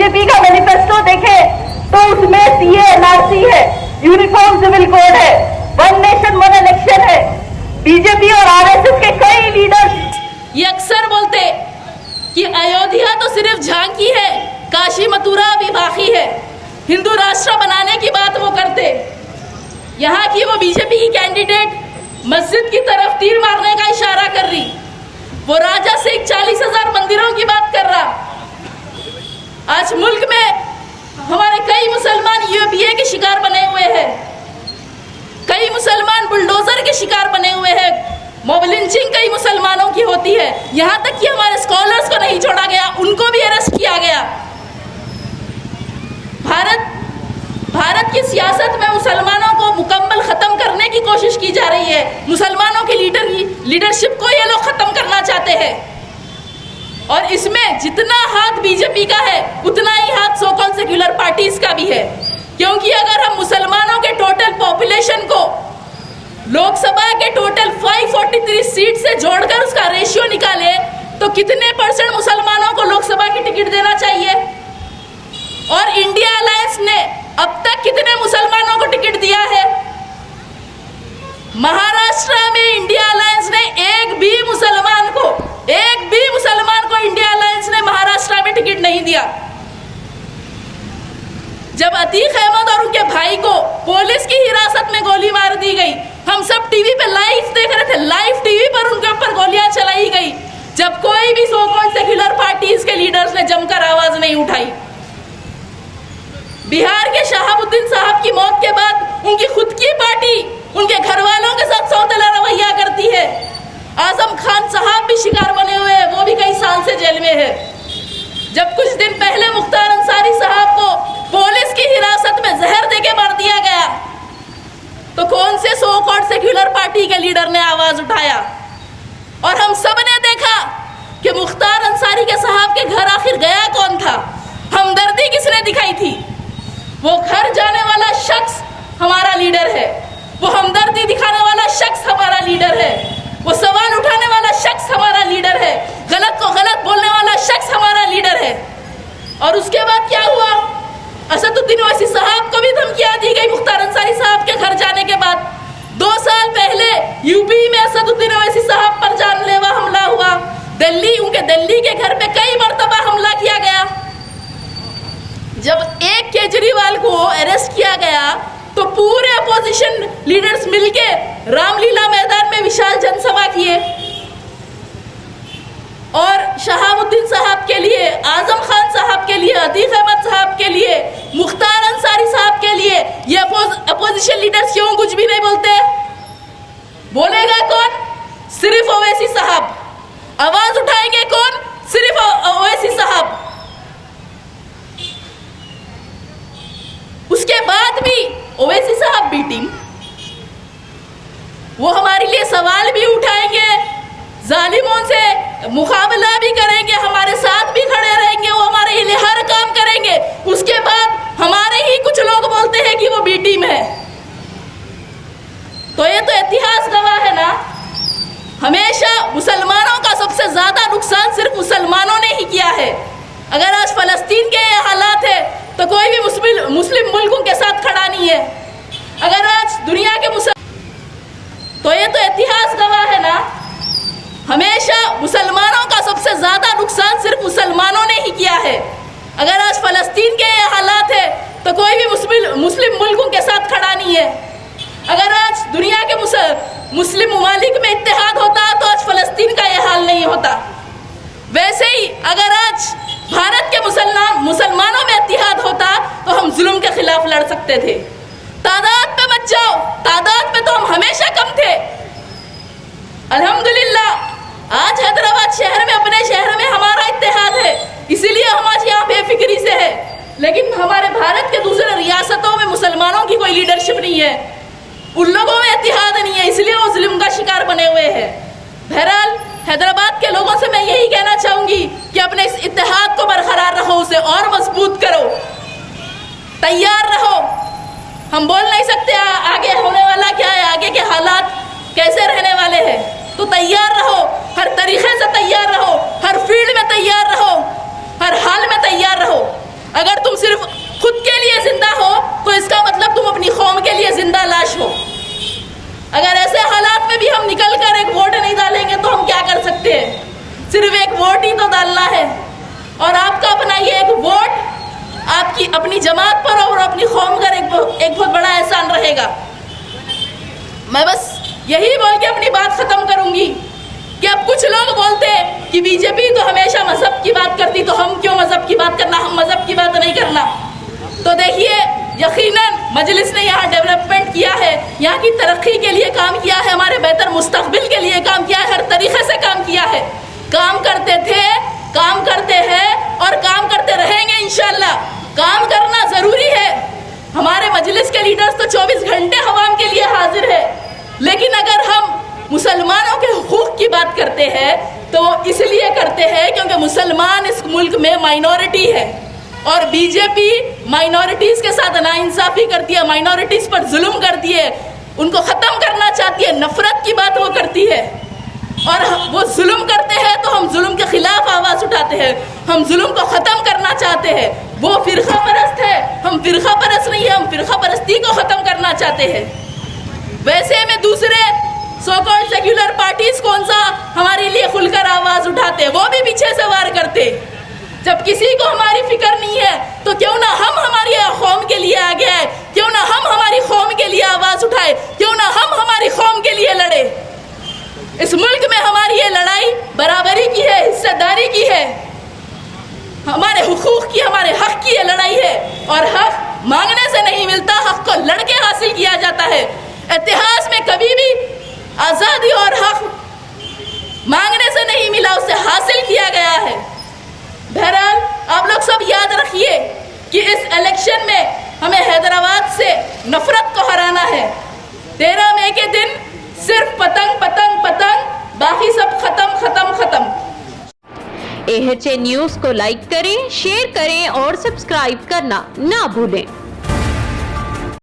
BJP का manifesto देखे तो उसमें सीए एनआरसी है, यूनिफॉर्म सिविल कोड है, वन नेशन वन इलेक्शन है। बीजेपी और आरएसएस के कई लीडर्स ये अक्सर बोलते कि अयोध्या तो सिर्फ झांकी है, काशी मथुरा अभी बाकी है। हिंदू राष्ट्र बनाने की बात वो करते। यहाँ की वो बीजेपी की कैंडिडेट मस्जिद की तरफ तीर मारने का इशारा कर रही, वो राजा से 40,000 मंदिरों की बात कर रहा। आज मुल्क में हमारे कई मुसलमान यूएपीए के शिकार बने हुए हैं, कई मुसलमान बुलडोजर के शिकार बने हुए हैं, मॉब लिंचिंग कई मुसलमानों की होती है। यहाँ तक कि हमारे स्कॉलर्स को नहीं छोड़ा गया, उनको भी अरेस्ट किया गया। भारत की सियासत में मुसलमानों को मुकम्मल खत्म करने की कोशिश की जा रही है। मुसलमानों की लीडरशिप को ये लोग खत्म करना चाहते हैं और इसमें जितना हाथ बीजेपी का है उतना ही हाथ सो कॉल्ड सेक्युलर पार्टीज का भी है। क्योंकि अगर हम मुसलमानों के टोटल पॉपुलेशन को लोकसभा के टोटल 543 सीट से जोड़कर उसका रेशियो निकाले तो कितने % मुसलमानों को लोकसभा की टिकट देना चाहिए? और इंडिया अलायंस ने अब तक कितने मुसलमानों को टिकट दिया है? महाराष्ट्र में इंडिया अलायंस ने एक भी मुसलमान को इंडिया अलायंस ने महाराष्ट्र में टिकट नहीं दिया। जब अतीक अहमद और उनके भाई को पुलिस की हिरासत में गोली मार दी गई, हम सब टीवी पे लाइव देख रहे थे, लाइव टीवी पर उनके ऊपर गोलियां चलाई गई, जब कोई भी सो कॉल्ड सेक्युलर पार्टीज के लीडर्स ने जमकर आवाज नहीं उठाई। बिहार के शहाबुद्दीन साहब की मौत के बाद उनकी खुद की पार्टी उनके घर वालों के साथ सौतेला रवैया करती है। आजम खान साहब भी शिकार बने हुए हैं, वो भी कई साल से जेल में है। जब कुछ दिन पहले मुख्तार अंसारी साहब को पुलिस की हिरासत में जहर देके मार दिया गया तो कौन से सो कॉल्ड सेक्युलर पार्टी के लीडर ने आवाज उठाया? और हम सब ने देखा कि मुख्तार अंसारी के साहब के घर आखिर गया कौन था? हमदर्दी किसने दिखाई थी? वो घर जाने वाला शख्स हमारा लीडर है, वो हमदर्दी दिखाने वाला शख्स हमारा लीडर है, वो सवाल उठाने वाला शख्स हमारा लीडर है, गलत को गलत बोलने वाला शख्स हमारा लीडर है। और उसके बाद क्या हुआ? असदुद्दीन ओवैसी साहब को भी धमकियां दी गई मुख्तार अंसारी साहब के घर जाने के बाद। 2 साल पहले यूपी में असदुद्दीन ओवैसी साहब पर जानलेवा हमला हुआ। दिल्ली के घर पे कई मर्तबा हमला किया गया। जब एक केजरीवाल को अरेस्ट किया गया तो पूरे अपोजिशन लीडर्स मिलके रामलीला मैदान में विशाल जनसभा किए और शहाबुद्दीन साहब के लिए, आजम खान साहब के लिए, अतीक अहमद साहब के लिए, मुख्तार अंसारी साहब के लिए ये अपोजिशन लीडर्स क्यों कुछ भी नहीं बोलते? बोलेगा कौन? सिर्फ ओवैसी साहब। आवाज उठाएंगे कौन? सिर्फ ओवैसी साहब। उसके बाद भी ओवैसी साहब बी टीम, वो हमारे लिए सवाल भी उठाएंगे, जालिमों से मुकाबला भी करेंगे, हमारे साथ भी खड़े रहेंगे, वो हमारे लिए हर काम करेंगे। उसके बाद हमारे ही कुछ लोग बोलते हैं कि वो बी टीम है। तो ये तो इतिहास गवाह है ना। हमेशा मुसलमानों का सबसे ज्यादा नुकसान सिर्फ मुसलमानों ने ही किया है। अगर आज फलस्तीन के ये हालात है तो कोई भी मुस्लिम मुल्कों के साथ खड़ा नहीं है। अगर आज दुनिया के तो ये तो इतिहास गवाह है ना। हमेशा मुसलमानों का सबसे ज्यादा नुकसान सिर्फ मुसलमानों ने ही किया है। अगर आज फलस्तीन के ये हालात है तो कोई भी मुस्लिम मुल्कों के साथ खड़ा नहीं है। अगर आज दुनिया के मुस्लिम ममालिक में इत्तेहाद होता तो आज फलस्तीन का ये हाल नहीं होता। वैसे ही अगर आज भारत के मुसलमानों में इत्तेहाद होता तो हम जुल्म के खिलाफ लड़ सकते थे। तादाद पे मत जाओ, तादाद पे तो हम हमेशा कम थे। अल्हम्दुलिल्लाह आज हैदराबाद शहर में, अपने शहर में हमारा इत्तेहाद है, इसीलिए हम आज यहाँ बेफिक्री से है। लेकिन हमारे भारत के दूसरे रियासतों में मुसलमानों की कोई लीडरशिप नहीं है, उन लोगों में इत्तेहाद नहीं है, इसलिए वो जुल्म का शिकार बने हुए हैं। बहरहाल हैदराबाद के लोगों से मैं यही कहना चाहूंगी कि अपने इस इत्तेहाद को बरकरार रखो, उसे और मजबूत करो, तैयार रहो। हम बोल नहीं सकते आगे होने वाला क्या है, आगे के हालात कैसे रहने वाले हैं, तो तैयार रहो, हर तरीके से तैयार रहो, हर फील्ड में तैयार रहो, हर हाल में तैयार रहो। सिर्फ एक वोट ही तो डालना है और आपका अपना ये एक वोट आपकी अपनी जमात पर और अपनी कौम पर एक बहुत बड़ा एहसान रहेगा। मैं बस यही बोल के अपनी बात खत्म करूंगी कि अब कुछ लोग बोलते हैं कि बीजेपी तो हमेशा मजहब की बात करती, तो हम क्यों मजहब की बात करना, हम मजहब की बात नहीं करना। तो देखिए, यकीनन मजलिस ने यहाँ डेवलपमेंट किया है, यहाँ की तरक्की के लिए काम किया है, हमारे बेहतर मुस्तकबिल के लिए काम किया है, हर तरीके से काम किया है। काम करते थे, काम करते हैं और काम करते रहेंगे इंशाल्लाह। काम करना ज़रूरी है। हमारे मजलिस के लीडर्स तो 24 घंटे हवाम के लिए हाजिर है, लेकिन अगर हम मुसलमानों के हुकूक की बात करते हैं तो इसलिए करते हैं क्योंकि मुसलमान इस मुल्क में माइनॉरिटी है और बीजेपी माइनॉरिटीज़ के साथ नाइंसाफ़ी करती है, माइनॉरिटीज़ पर जुल्म करती है, उनको ख़त्म करना चाहती है, नफ़रत की बात वो करती है और वो जुल्म करते हैं तो हम जुल्म के खिलाफ आवाज़ उठाते हैं, हम जुल्म को ख़त्म करना चाहते हैं। वो फ़िरक़ा परस्त है, हम फ़िरक़ा परस्त नहीं है, हम फ़िरक़ा परस्ती को ख़त्म करना चाहते हैं। वैसे में दूसरे सो कॉल्ड सेक्युलर पार्टीज कौन सा हमारे लिए खुलकर आवाज उठाते हैं, वो भी पीछे से वार करते। जब किसी को हमारी फिक्र नहीं है तो क्यों ना हम हमारी कौम के लिए आगे आए, क्यों ना हम हमारी कौम के लिए आवाज उठाए, क्यों ना हम हमारी कौम के लिए लड़े। इस मुल्क में हमारी ये लड़ाई बराबरी की है, हिस्सेदारी की है, हमारे हुकूक की, हमारे हक की ये लड़ाई है और हक मांगने से नहीं मिलता, हक को लड़के हासिल किया जाता है। इतिहास में कभी भी आज़ादी और हक मांगने से नहीं मिला, उससे हासिल किया गया है। बहरहाल आप लोग सब याद रखिए कि इस इलेक्शन में हमें हैदराबाद से नफरत को हराना है। 13 मई के दिन सिर्फ पतंग पतंग पतंग, बाकी सब खत्म खत्म खत्म। AHA न्यूज़ को लाइक करें, शेयर करें और सब्सक्राइब करना ना भूलें।